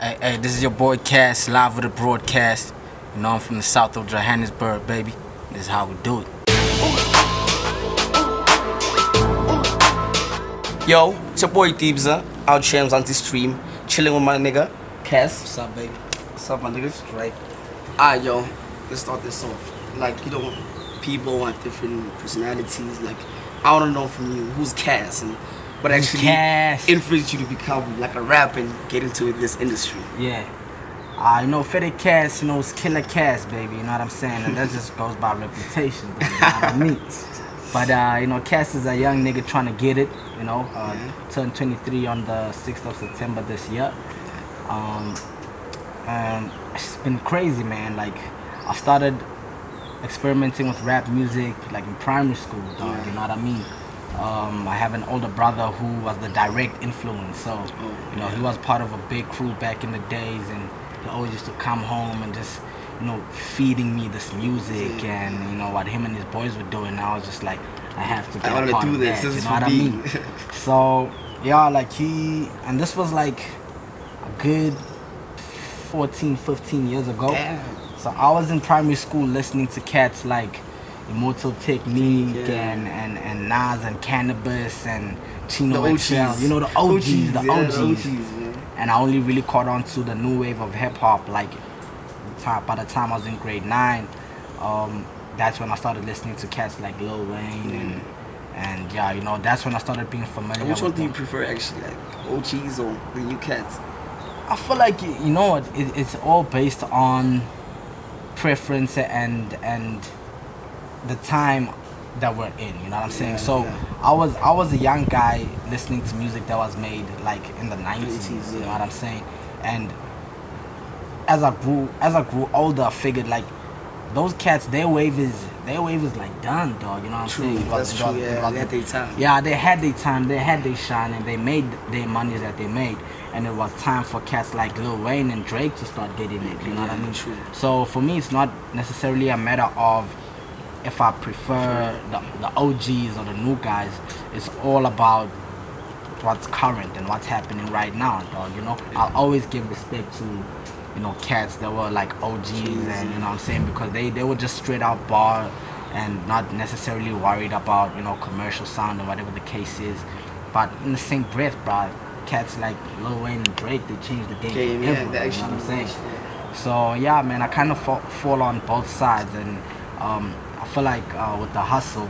Hey, this is your boy Cass, live with a broadcast. You know I'm from the south of Johannesburg, baby. This is how we do it. Yo, it's your boy Deebza, out here on the stream, chilling with my nigga, Cass. What's up, baby? What's up, my nigga? Right. Alright, yo, let's start this off. Like, people want different personalities. Like, I want to know from you, who's Cass and what actually influenced you to become like a rapper and get into this industry? Yeah. Fetty Cass, it's Killer Cass, baby, you know what I'm saying? And that just goes by reputation, though, you know what I mean? But, Cass is a young nigga trying to get it, turned 23 on the 6th of September this year. And it's been crazy, man. Like, I started experimenting with rap music, like, in primary school, dog, you know what I mean? I have an older brother who was the direct influence, so, he was part of a big crew back in the days, and he always used to come home and just, feeding me this music and, what him and his boys were doing. I was just like, I have to get a part of that, you know what I mean? So, yeah, like and this was like a good 14, 15 years ago. Damn. So I was in primary school listening to cats like Immortal Technique and Nas and Cannabis and Chino XL, the OGs. Man. And I only really caught on to the new wave of hip hop like by the time I was in grade 9. That's when I started listening to cats like Lil Wayne and that's when I started being familiar. Which one do you prefer actually, like OGs or the new cats? I feel like it's all based on preference and the time that we're in, you know what I'm saying? I was a young guy listening to music that was made like in the 90s, you know what I'm saying? And as I grew older, I figured like those cats, their wave is like done, dog, you know what I'm saying? That's true. They had their time. Yeah, they had their time, they had their shine, and they made their money that they made. And it was time for cats like Lil Wayne and Drake to start getting it, you know what I mean? True. So for me, it's not necessarily a matter of if I prefer the OGs or the new guys. It's all about what's current and what's happening right now, dog, I'll always give respect to, cats that were like OGs and, you know what I'm saying, because they were just straight out bar and not necessarily worried about, commercial sound or whatever the case is. But in the same breath, bro, cats like Lil Wayne and Drake, they changed the game forever, you know what I'm saying? So yeah, man, I kind of fall on both sides, and I feel like with the hustle,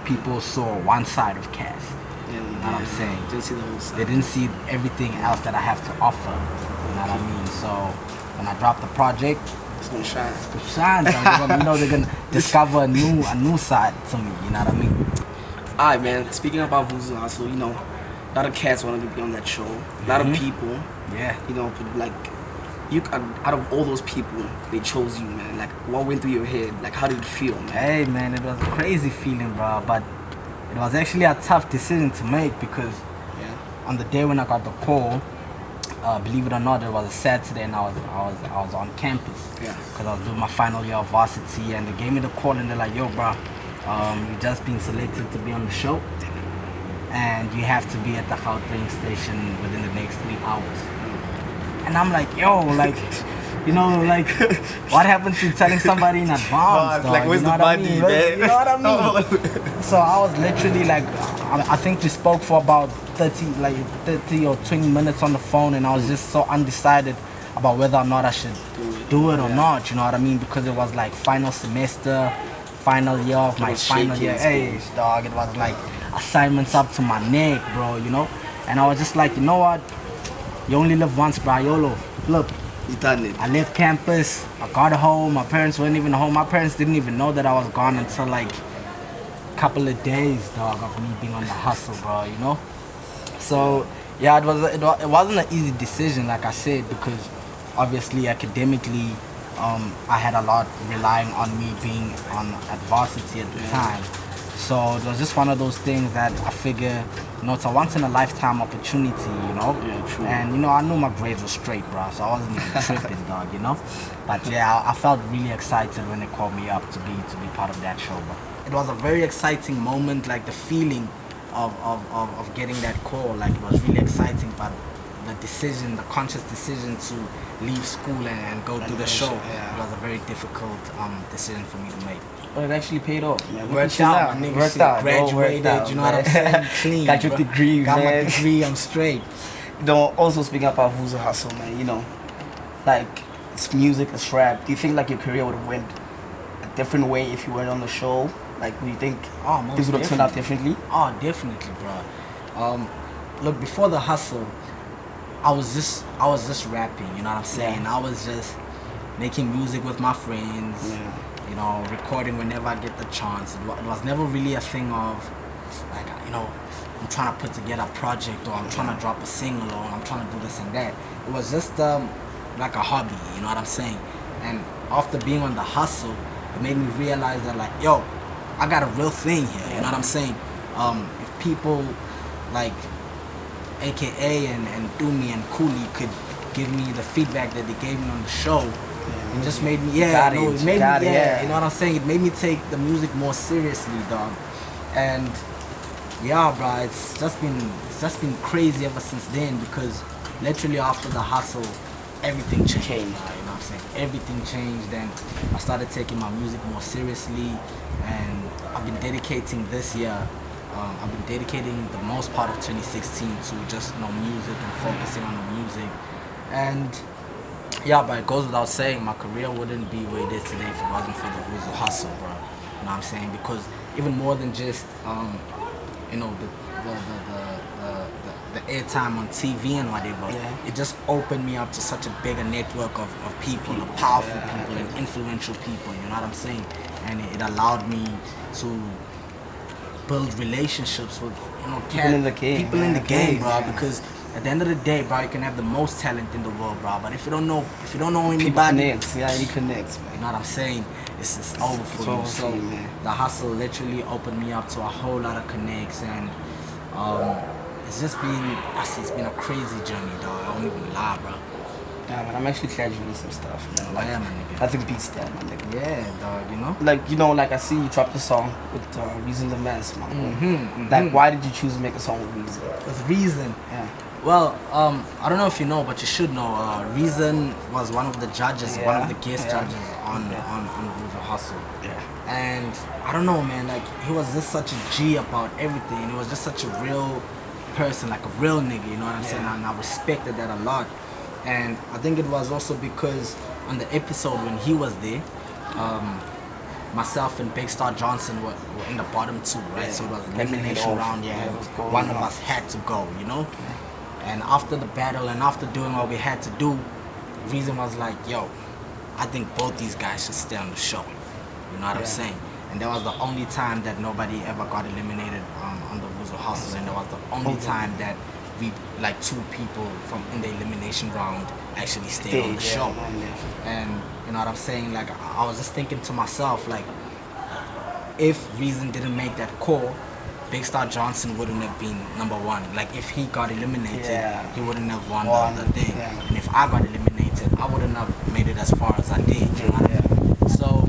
people saw one side of Cass. You know what I'm saying? Didn't see the whole side. They didn't see everything else that I have to offer. You know what I mean? So when I drop the project, it's gonna shine. It's gonna shine. They're gonna discover a new side to me. You know what I mean? Alright, man. Speaking about Vuzu Hustle, a lot of cats wanted to be on that show. A lot of people. Yeah. Like you, out of all those people, they chose you, man. Like, what went through your head? Like, how did it feel, man? Hey, man, it was a crazy feeling, bro. But it was actually a tough decision to make because on the day when I got the call, believe it or not, it was a Saturday and I was on campus. Yeah. Because I was doing my final year of varsity, and they gave me the call and they're like, yo, bro, you just been selected to be on the show, and you have to be at the Gauteng station within the next 3 hours. And I'm like, yo, like, what happened to telling somebody in advance? Like, where's the buddy, man? You know what I mean? So I was literally like, I think we spoke for about 30 or 20 minutes on the phone, and I was just so undecided about whether or not I should do it or not, you know what I mean? Because it was like final semester, final year of my final year. Hey, dog, it was like assignments up to my neck, bro, And I was just like, you know what? You only live once, bro. YOLO. Look, you done it. I left campus. I got home. My parents weren't even home. My parents didn't even know that I was gone until like a couple of days, dog, of me being on the hustle, bro. So yeah, it wasn't an easy decision, like I said, because obviously academically, I had a lot relying on me being at varsity at the time. So it was just one of those things that I figure, it's a once in a lifetime opportunity, Yeah, true. And I knew my grades were straight, bro, so I wasn't even tripping, dog, But yeah, I felt really excited when they called me up to be part of that show, bro. It was a very exciting moment, like the feeling of getting that call, like it was really exciting, but the decision, the conscious decision to leave school and go do the show. It was a very difficult decision for me to make. But it actually paid off, man. Worked out, my nigga. Worked out, graduated, out, you know what I'm saying? Clean. Got your degree, Got man. my degree, I'm straight. Also speaking about Vuzo Hustle, man, you know, like, it's music, it's rap. Do you think, like, your career would have went a different way if you weren't on the show? Like, do you think things would have turned out differently? Oh, definitely, bro. Look, before the hustle, I was just rapping, you know what I'm saying? I was just making music with my friends, you know, recording whenever I get the chance. It was never really a thing of, like, you know, I'm trying to put together a project, or I'm trying to drop a single, or I'm trying to do this and that. It was just like a hobby, you know what I'm saying? And after being on the hustle, it made me realize that, like, yo, I got a real thing here, you know what I'm saying? If people like AKA and Doomy and Cooley could give me the feedback that they gave me on the show, it just made me, you know what I'm saying? It made me take the music more seriously, dog. And yeah, bro, it's just been crazy ever since then, because literally after the hustle, everything changed. You know what I'm saying? Everything changed, and I started taking my music more seriously, and I've been dedicating this year. I've been dedicating the most part of 2016 to just, you know, music and focusing on the music. And yeah, but it goes without saying, my career wouldn't be where it is today if it wasn't for the Vuzo Hustle, bro. You know what I'm saying? Because even more than just you know, the airtime on TV and whatever, it just opened me up to such a bigger network of people, of powerful people and influential people, you know what I'm saying? And it allowed me to build relationships with, you know, people in the game, bro, because at the end of the day, bro, you can have the most talent in the world, bro, but if you don't know anybody, you connect, man. You know what I'm saying? It's over for you. So the hustle literally opened me up to a whole lot of connects, and it's been a crazy journey, dog. I won't even lie, bro. Yeah, man, I'm actually glad you're doing some stuff, man. Like, yeah, my nigga. Nothing beats that, my nigga. Yeah, dog, you know? Like, I see you dropped a song with Reason the Mass, man. Like, why did you choose to make a song with Reason? With Reason? Yeah. Well, I don't know if you know, but you should know. Reason was one of the judges, one of the guest judges on Vuzo Hustle. Yeah. And I don't know, man, like, he was just such a G about everything. He was just such a real person, like a real nigga, you know what I'm saying? And I respected that a lot. And I think it was also because on the episode when he was there, myself and Big Star Johnson were in the bottom two, right? Yeah. So it was elimination round, one of us had to go, you know? And after the battle and after doing what we had to do, Reason was like, yo, I think both these guys should stay on the show. You know what I'm saying? And that was the only time that nobody ever got eliminated on the Vuzo Hustle, and that was the only time that we, like, two people from in the elimination round actually stayed on the show. And you know what I'm saying? Like, I was just thinking to myself, like, if Reason didn't make that call, Big Star Johnson wouldn't have been number one. Like, if he got eliminated, he wouldn't have won the thing. Yeah. And if I got eliminated, I wouldn't have made it as far as I did. You know what I mean? So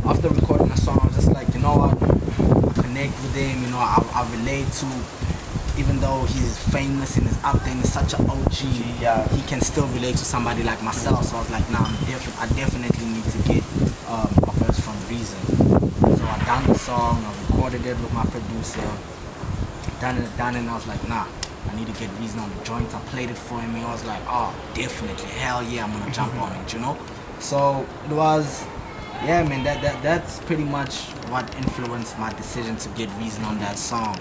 after recording the song, I was just like, you know what? I connect with him. You know, I relate to. Even though he's famous and is up there and is such an OG, he can still relate to somebody like myself. So I was like, nah, I definitely need to get a verse from Reason. So I done the song, I recorded it with my producer, done it, and I was like, nah, I need to get Reason on the joint. I played it for him, and I was like, oh, definitely, hell yeah, I'm gonna jump on it, you know? So it was, yeah, man, that's pretty much what influenced my decision to get Reason on that song.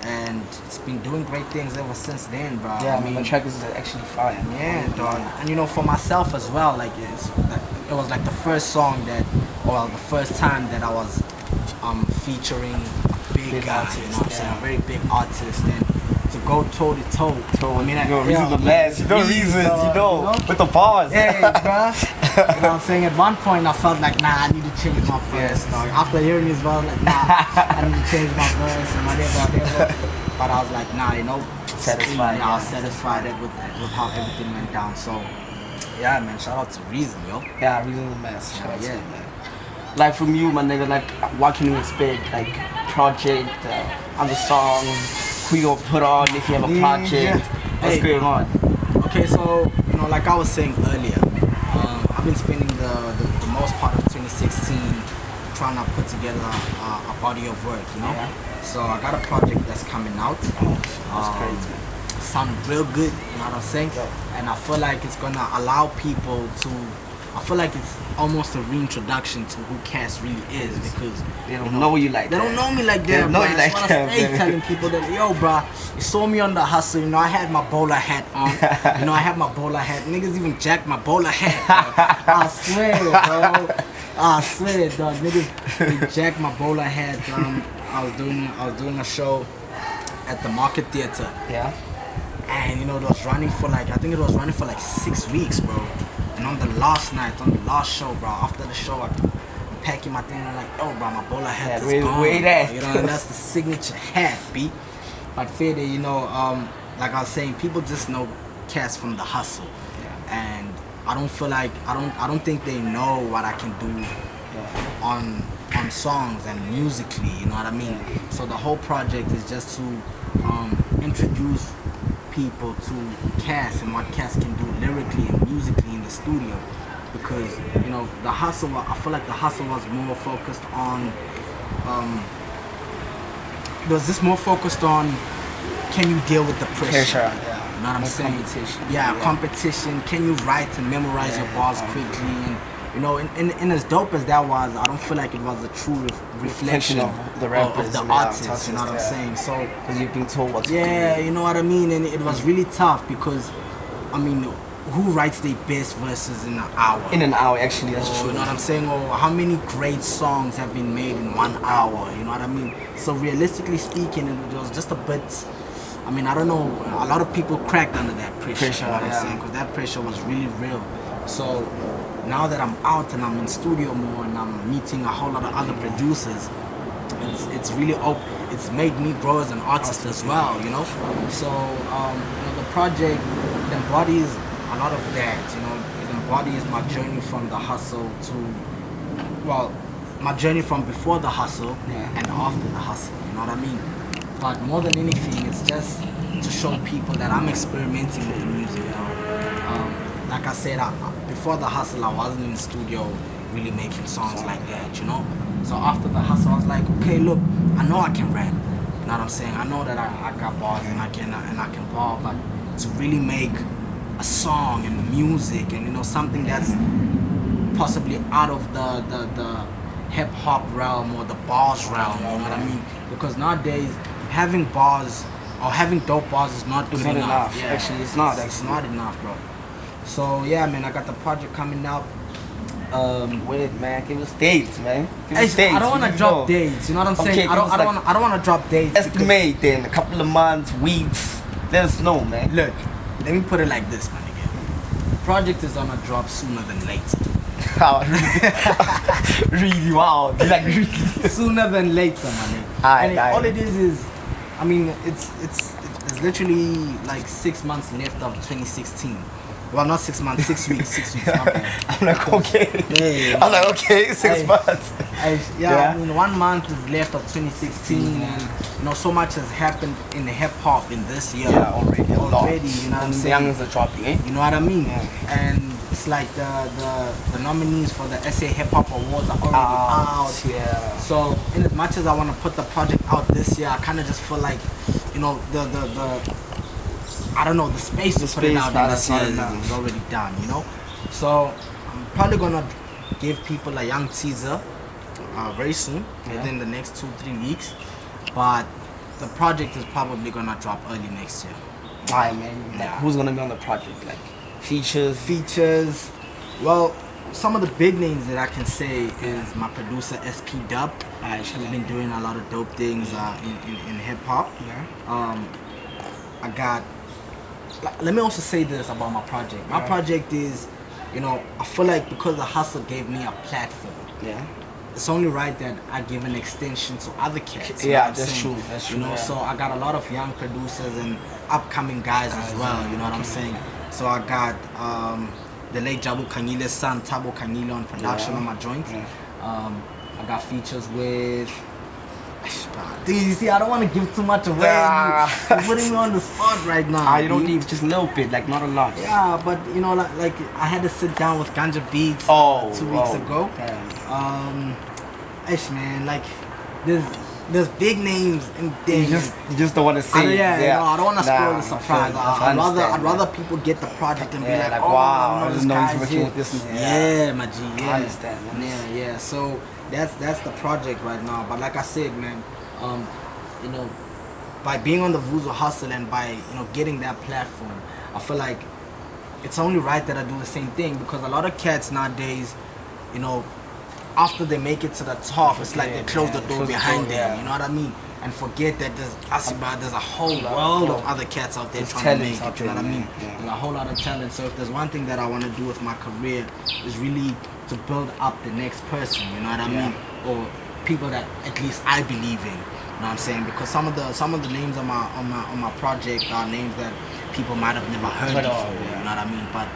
And it's been doing great things ever since then, bro. Yeah, I mean, the track is actually fire. Yeah, dog. And you know, for myself as well, like, it was like the first song the first time that I was featuring a big guy, artist, you know what I'm saying, a very big artist, and to go toe to toe. I mean, Reason the Mass, you know, with the bars. Yeah, bro. You know what I'm saying? At one point, I felt like, nah, I need to change my verse, dog. After hearing his verse, like, nah, I need to change my verse and whatever. But I was like, nah, you know, satisfied. I was satisfied with how everything went down. So, yeah, man, shout out to Reason, yo. Yeah, Reason the Mass. Shout out to him, man. Like, from you, my nigga, like, what can you expect? Like, project, on the song, who you gonna put on if you have a project? What's going on? So, you know, like I was saying earlier, I've been spending the most part of 2016 trying to put together a body of work, you know? Yeah. So I got a project that's coming out. That's crazy. Sound real good, you know what I'm saying? Yeah. And I feel like it's gonna allow people to, I feel like it's almost a reintroduction to who Cass really is, because They don't know you like they that. don't know me like They that, don't know bruh. you That's like what that, I stay man. telling people that, yo, bro, you saw me on the hustle, you know, I had my bowler hat on. You know, I had my bowler hat. Niggas even jacked my bowler hat, bro. I swear, bro. I swear, dog. Niggas they jacked my bowler hat. I was doing a show at the Market Theater. Yeah. And you know, it was running for like, I think it was running for like 6 weeks, bro. And on the last night, on the last show, bro, after the show, I'm packing my thing and I'm like, oh, bro, my bowler hat is gone. Wait, Bro. You know, and that's the signature hat, B. But Fede, you know, like I was saying, people just know Cass from the hustle. Yeah. And I don't feel like, I don't think they know what I can do on songs and musically, you know what I mean? So the whole project is just to introduce people to Cass and what Cass can do lyrically and musically in the studio, because you know the hustle, I feel like the hustle was more focused on was this more focused on, can you deal with the pressure? Yeah. You know what I'm saying? Competition. Yeah, competition. Can you write and memorize your bars quickly? And you know, and as dope as that was, I don't feel like it was a true reflection of the rappers of the and artists. You know what I'm saying? So because you've been told what to do. yeah, you know what I mean. And it was really tough because, I mean, who writes their best verses in an hour? In an hour, actually, that's true. You know what I'm saying? Or how many great songs have been made in 1 hour? You know what I mean? So realistically speaking, it was just a bit. I mean, I don't know. A lot of people cracked under that pressure. You know what I'm saying? Because that pressure was really real. So now that I'm out and I'm in studio more and I'm meeting a whole lot of other producers, it's really it's made me grow as an artist as well, you know. So you know, the project embodies a lot of that, you know. It embodies my journey from the hustle to, well, my journey from before the hustle and after the hustle, you know what I mean. But more than anything, it's just to show people that I'm experimenting with the music, you know. Like I said, before the hustle, I wasn't in the studio really making songs like that, you know. So after the hustle, I was like, okay, look, I know I can rap. You know what I'm saying? I know that I got bars and I can bar, but to really make a song and music and, you know, something that's possibly out of the hip hop realm or the bars realm, you know what I mean? Because nowadays, having bars or having dope bars is not good enough. Yeah. Actually, it's not. It's not enough, bro. So yeah, man, I got the project coming out. Wait, man, give us dates, man. Give us dates. I don't want to drop dates. You know what I'm saying? Okay, I don't want to drop dates. Estimate then a couple of months, weeks. Let us know, man. Look, let me put it like this, my nigga. The project is gonna drop sooner than later. Really, wow. Like really. Sooner than later, my nigga. All it is, I mean, it's literally like 6 months left of 2016. Well, not 6 months, 6 weeks, 6 weeks. Okay. I'm like, okay. Yeah. I'm like, okay, 6 months. I mean, 1 month is left of 2016, and you know, so much has happened in the hip hop in this year. Yeah, already, you know what I'm saying? Youngins are dropping, eh? You know what I mean? Yeah. And it's like the nominees for the SA Hip Hop Awards are already out. Yeah. So, in as much as I want to put the project out this year, I kind of just feel like, you know, I don't know, the space to put it out in this year is already done, you know? So, I'm probably gonna give people a young teaser very soon, within the next 2-3 weeks. But the project is probably gonna drop early next year. Why, man? Like, who's gonna be on the project? Like, features. Well, some of the big names that I can say is my producer SP Dub. She's been doing a lot of dope things in hip hop. I got. Let me also say this about my project. My project is, you know, I feel like because the hustle gave me a platform. Yeah. It's only right that I give an extension to other cats. Yeah, that's true. That's true. You know, so I got a lot of young producers and upcoming guys as well. You know what I'm saying? So I got the late Jabu Kangile's son, Tabo Kangile, on production on my joint. I got features with Dude, you see, I don't want to give too much away. You're putting me on the spot right now. You don't need just a little bit, like not a lot. Yeah, but you know, like I had to sit down with Ganja Beats 2 weeks ago. Ish, man, like there's big names in there. You just don't want to say. No, I don't want to spoil the surprise. I'd rather people get the project and be like, oh, wow, this guy's working with this. Yeah, my G. Yeah, I understand. Man. Yeah. So that's the project right now. But like I said, man, you know, by being on the Vuzo Hustle and by getting that platform, I feel like it's only right that I do the same thing, because a lot of cats nowadays, after they make it to the top, it's like they close the door behind them. You know what I mean? And forget that there's a whole world of other cats out there trying to make it. You know what I mean? There's a whole lot of talent. So if there's one thing that I want to do with my career, is really to build up the next person. You know what I mean? Or people that at least I believe in. You know what I'm saying? Because some of the names on my project are names that people might have never heard before. You know what I mean? But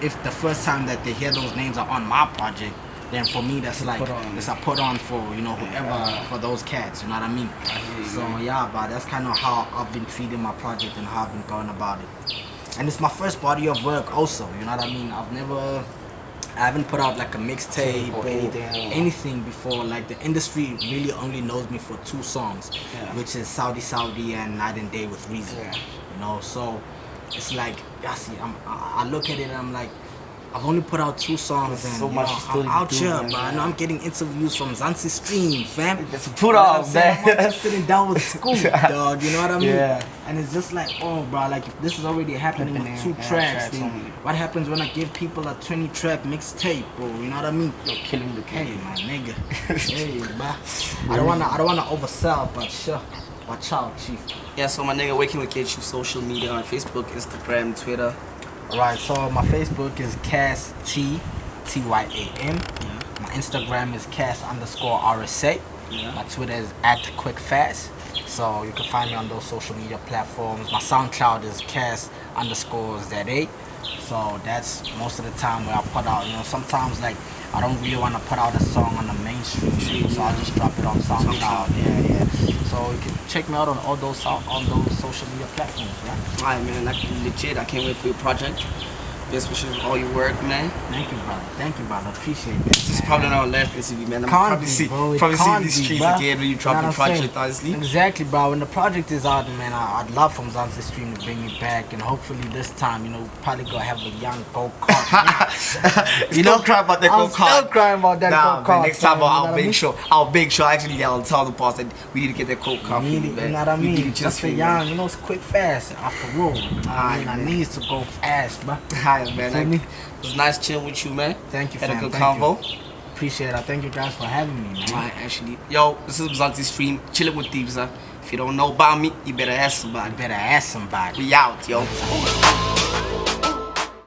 if the first time that they hear those names are on my project, then for me that's like it's a put on for whoever, for those cats. You know what I mean? So yeah, but that's kind of how I've been treating my project and how I've been going about it. And it's my first body of work also. You know what I mean? I haven't put out like a mixtape or anything before. Like the industry really only knows me for 2 songs, which is Saudi and Night and Day with Reason. So it's like, I look at it and I'm like, I've only put out 2 songs and so much I'm out here, man. I'm getting interviews from Zanzi Stream, fam. That's a put off, man. I'm just sitting down with Scoop, dog. You know what I mean? Yeah. And it's just like, oh, bro, like if this is already happening with 2 tracks, then what happens when I give people a 20-track mixtape, bro? You know what I mean? You're killing the game. Hey, my nigga. Hey, bro. I don't wanna oversell, but sure. Watch out, chief. Yeah, so my nigga, where can we get you? Social media on Facebook, Instagram, Twitter. Right, so my Facebook is Cass Tyam. My Instagram is Cass_RSA. My Twitter is @QuickFast. So you can find me on those social media platforms. My SoundCloud is Cass_ZA. So that's most of the time where I put out. Sometimes like I don't really want to put out a song on the mainstream, so I'll just drop it on SoundCloud. Yeah. So you can check me out on all those social media platforms, right? Alright, man, like legit. I can't wait for your project. Best wishes with all your work, man. Thank you, brother. Appreciate that. This is probably not our last interview, man. I'm probably see these streets bro. again when you drop your project, honestly. Exactly, bro. When the project is out, man, I'd love from Zanzi Stream to bring me back, and hopefully this time, probably gonna have a young go-kart. Still crying about that go-kart. I'm still crying about that go-kart. Next time I'll make sure. Actually, I'll tell the boss that we need to get that go-kart for you, man. You know what I mean? Just for young, it's quick, fast, off the road. I need to go fast, bro. Alright, man. It was nice chilling with you, man. Thank you, Had fam. a good convo. Appreciate it. Thank you guys for having me, man. Alright, actually. Yo, this is Zanzi Stream, chilling with thieves, huh? If you don't know about me, you better ask somebody. We out, yo.